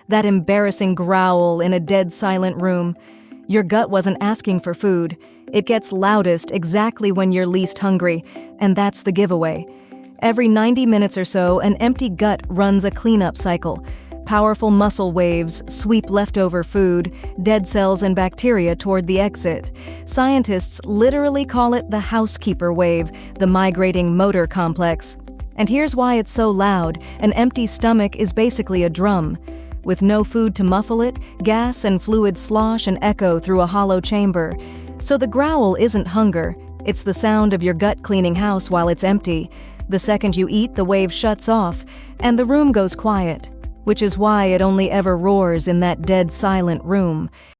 that embarrassing growl in a dead silent room. Your gut wasn't asking for food. It gets loudest exactly when you're least hungry, and that's the giveaway. Every 90 minutes or so, an empty gut runs a cleanup cycle. Powerful muscle waves sweep leftover food, dead cells and bacteria toward the exit. Scientists literally call it the housekeeper wave, the migrating motor complex. And here's why it's so loud. An empty stomach is basically a drum. With no food to muffle it, gas and fluid slosh and echo through a hollow chamber. So the growl isn't hunger. It's the sound of your gut cleaning house while it's empty. The second you eat, the wave shuts off, and the room goes quiet. Which is why it only ever roars in that dead silent room.